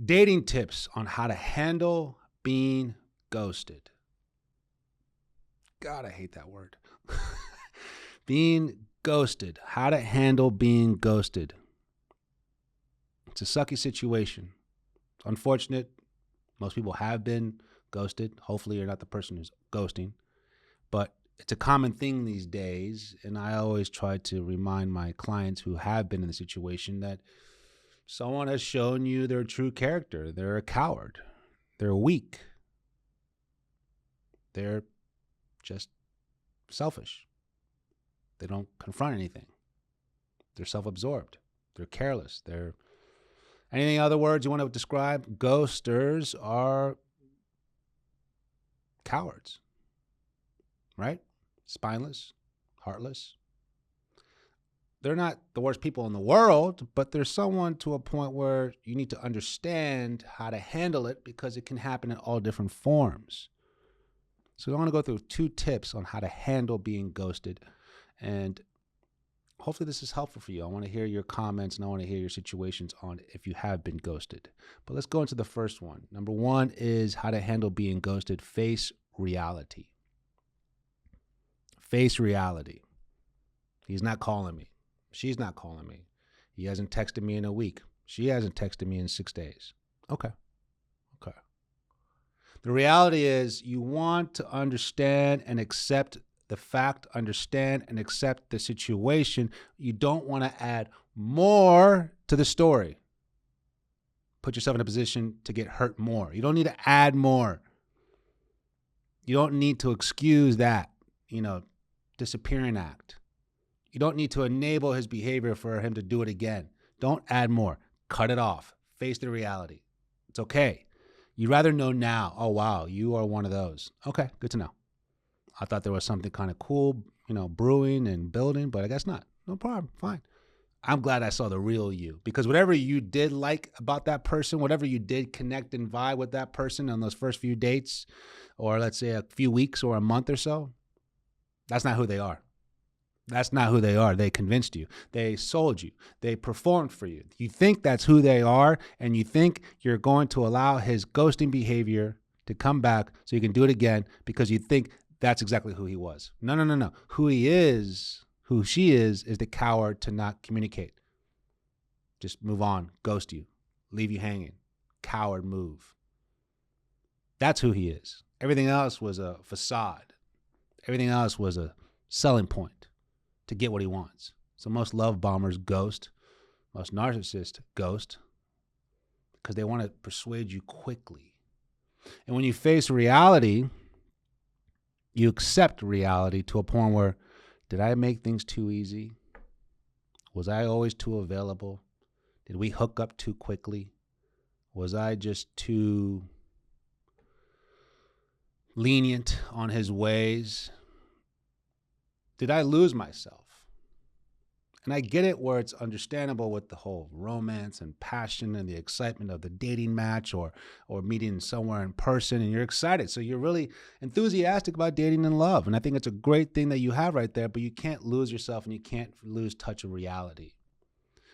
Dating tips on how to handle being ghosted. God, I hate that word. Being ghosted. How to handle being ghosted. It's a sucky situation. It's unfortunate. Most people have been ghosted. Hopefully, you're not the person who's ghosting. But it's a common thing these days. And I always try to remind my clients who have been in the situation that someone has shown you their true character. They're a coward. They're weak. They're just selfish. They don't confront anything. They're self-absorbed. They're careless. They're anything other words you want to describe? Ghosters are cowards, right? Spineless, heartless. They're not the worst people in the world, but there's someone to a point where you need to understand how to handle it because it can happen in all different forms. So I want to go through 2 tips on how to handle being ghosted. And hopefully this is helpful for you. I want to hear your comments and I want to hear your situations on if you have been ghosted. But let's go into the first one. Number 1 is how to handle being ghosted. Face reality. Face reality. He's not calling me. She's not calling me. He hasn't texted me in a week. She hasn't texted me in 6 days. Okay. The reality is you want to understand and accept the fact, understand and accept the situation. You don't want to add more to the story. Put yourself in a position to get hurt more. You don't need to add more. You don't need to excuse that, disappearing act. You don't need to enable his behavior for him to do it again. Don't add more. Cut it off. Face the reality. It's okay. You'd rather know now. Oh, wow, you are one of those. Okay, good to know. I thought there was something kind of cool, brewing and building, but I guess not. No problem. Fine. I'm glad I saw the real you because whatever you did like about that person, whatever you did connect and vibe with that person on those first few dates, or let's say a few weeks or a month or so, that's not who they are. That's not who they are. They convinced you. They sold you. They performed for you. You think that's who they are, and you think you're going to allow his ghosting behavior to come back so you can do it again because you think that's exactly who he was. No. Who he is, who she is the coward to not communicate. Just move on, ghost you, leave you hanging. Coward move. That's who he is. Everything else was a facade. Everything else was a selling point to get what he wants. So most love bombers ghost. Most narcissists ghost because they want to persuade you quickly. And when you face reality, you accept reality to a point where, did I make things too easy? Was I always too available? Did we hook up too quickly? Was I just too lenient on his ways? Did I lose myself? And I get it where it's understandable with the whole romance and passion and the excitement of the dating match or meeting somewhere in person, and you're excited. So you're really enthusiastic about dating and love. And I think it's a great thing that you have right there, but you can't lose yourself and you can't lose touch of reality.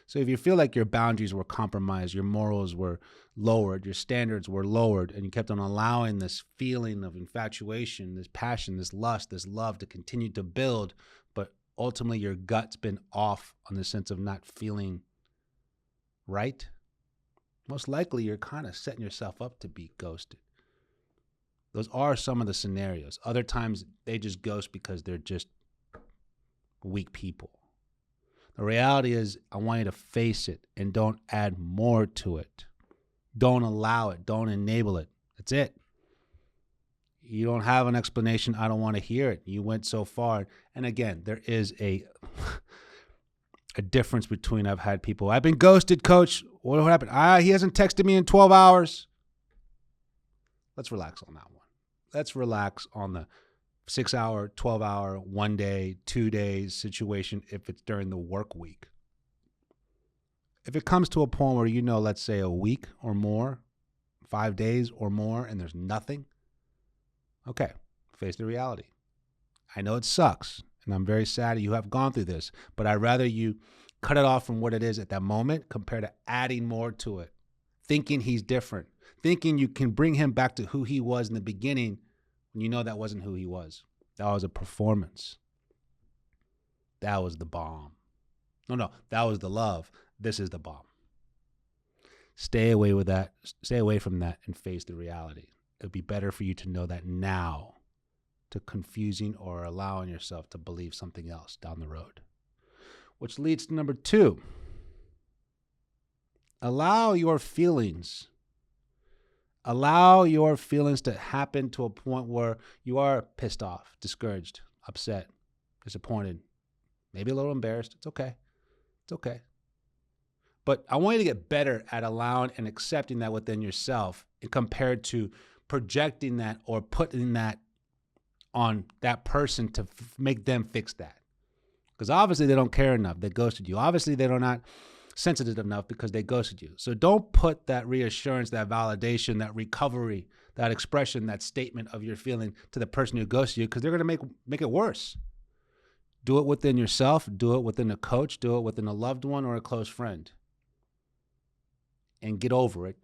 So if you feel like your boundaries were compromised, your morals were lowered, your standards were lowered, and you kept on allowing this feeling of infatuation, this passion, this lust, this love to continue to build, but ultimately your gut's been off on the sense of not feeling right, most likely you're kind of setting yourself up to be ghosted. Those are some of the scenarios. Other times they just ghost because they're just weak people. The reality is I want you to face it and don't add more to it. Don't allow it. Don't enable it. That's it. You don't have an explanation. I don't want to hear it. You went so far. And again, there is a difference between I've had people, I've been ghosted, coach. What happened? He hasn't texted me in 12 hours. Let's relax on that one. Let's relax on the 6-hour, 12-hour, 1 day, 2 days situation if it's during the work week. If it comes to a point where let's say a week or more, 5 days or more, and there's nothing, okay, face the reality. I know it sucks, and I'm very sad you have gone through this, but I'd rather you cut it off from what it is at that moment compared to adding more to it. thinking he's different, thinking you can bring him back to who he was in the beginning when you know that wasn't who he was. That was a performance. That was the bomb. No, that was the love. This is the bomb. Stay away with that. Stay away from that and face the reality. It would be better for you to know that now, to confusing or allowing yourself to believe something else down the road. Which leads to number 2. Allow your feelings. Allow your feelings to happen to a point where you are pissed off, discouraged, upset, disappointed, maybe a little embarrassed. It's okay. It's okay. But I want you to get better at allowing and accepting that within yourself compared to projecting that or putting that on that person to make them fix that. Because obviously they don't care enough. They ghosted you. Obviously they're not sensitive enough because they ghosted you. So don't put that reassurance, that validation, that recovery, that expression, that statement of your feeling to the person who ghosted you, because they're going to make it worse. Do it within yourself. Do it within a coach. Do it within a loved one or a close friend. And get over it,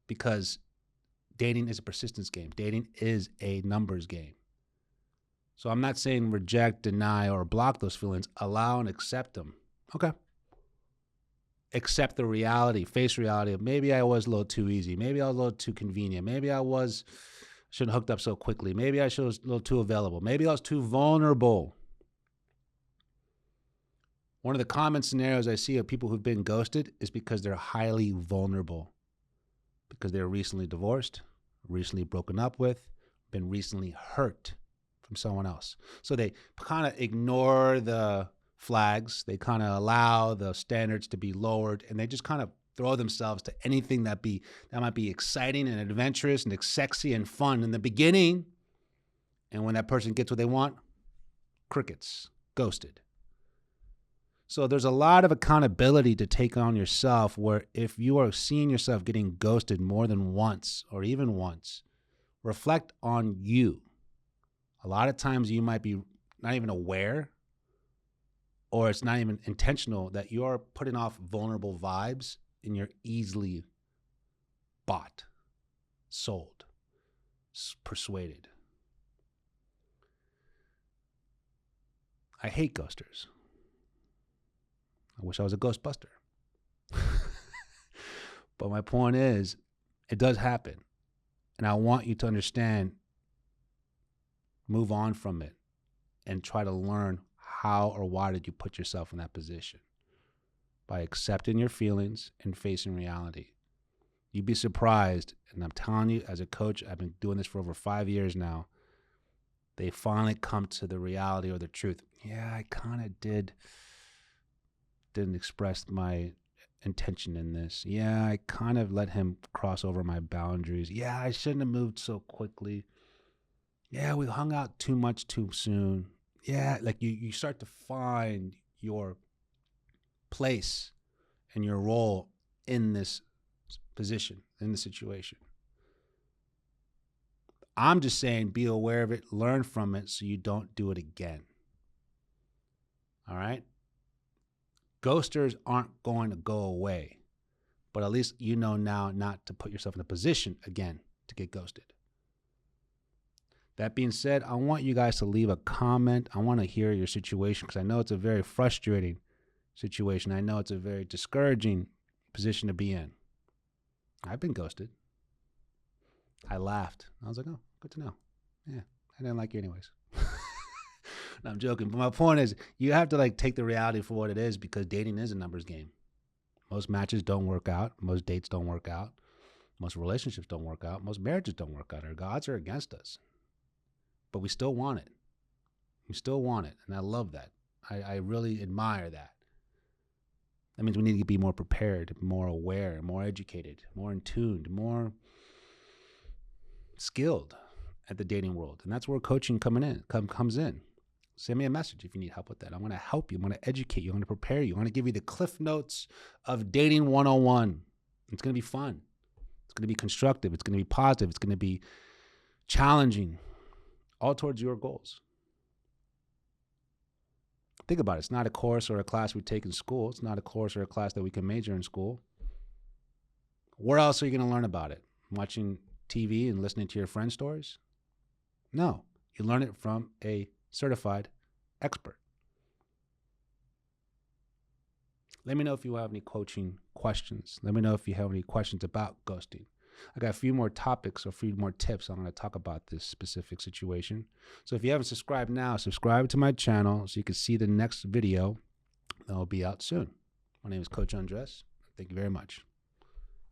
because dating is a persistence game. Dating is a numbers game. So I'm not saying reject, deny, or block those feelings. Allow and accept them. Okay. Accept the reality, face reality of maybe I was a little too easy. Maybe I was a little too convenient. Maybe I shouldn't have hooked up so quickly. Maybe I was a little too available. Maybe I was too vulnerable. One of the common scenarios I see of people who've been ghosted is because they're highly vulnerable, because they're recently divorced, recently broken up with, been recently hurt from someone else. So they kind of ignore the flags. They kind of allow the standards to be lowered, and they just kind of throw themselves to anything that might be exciting and adventurous and sexy and fun in the beginning. And when that person gets what they want, crickets, ghosted. So there's a lot of accountability to take on yourself, where if you are seeing yourself getting ghosted more than once or even once, reflect on you. A lot of times you might be not even aware, or it's not even intentional, that you are putting off vulnerable vibes and you're easily bought, sold, persuaded. I hate ghosters. I wish I was a ghostbuster. But my point is, it does happen. And I want you to understand, move on from it, and try to learn how or why did you put yourself in that position. By accepting your feelings and facing reality. You'd be surprised, and I'm telling you, as a coach, I've been doing this for over 5 years now, they finally come to the reality or the truth. Yeah, I kind of didn't express my intention in this. Yeah, I kind of let him cross over my boundaries. Yeah, I shouldn't have moved so quickly. Yeah, we hung out too much too soon. Yeah, like you start to find your place and your role in this position, in the situation. I'm just saying, be aware of it, learn from it so you don't do it again. All right? Ghosters aren't going to go away, but at least you know now not to put yourself in a position again to get ghosted. That being said, I want you guys to leave a comment. I want to hear your situation, because I know it's a very frustrating situation. I know it's a very discouraging position to be in. I've been ghosted. I laughed. I was like, oh, good to know. Yeah, I didn't like you anyways. No, I'm joking. But my point is, you have to take the reality for what it is, because dating is a numbers game. Most matches don't work out. Most dates don't work out. Most relationships don't work out. Most marriages don't work out. Our gods are against us. But we still want it. We still want it. And I love that. I really admire that. That means we need to be more prepared, more aware, more educated, more in tune, more skilled at the dating world. And that's where coaching comes in. Send me a message if you need help with that. I'm going to help you. I'm going to educate you. I'm going to prepare you. I'm going to give you the Cliff Notes of Dating 101. It's going to be fun. It's going to be constructive. It's going to be positive. It's going to be challenging, all towards your goals. Think about it. It's not a course or a class we take in school. It's not a course or a class that we can major in school. Where else are you going to learn about it? Watching TV and listening to your friends' stories? No, you learn it from a certified expert. Let me know if you have any coaching questions. Let me know if you have any questions about ghosting. I got a few more topics or a few more tips I'm going to talk about this specific situation. So if you haven't subscribed now, subscribe to my channel so you can see the next video that will be out soon. My name is Coach Andres. Thank you very much.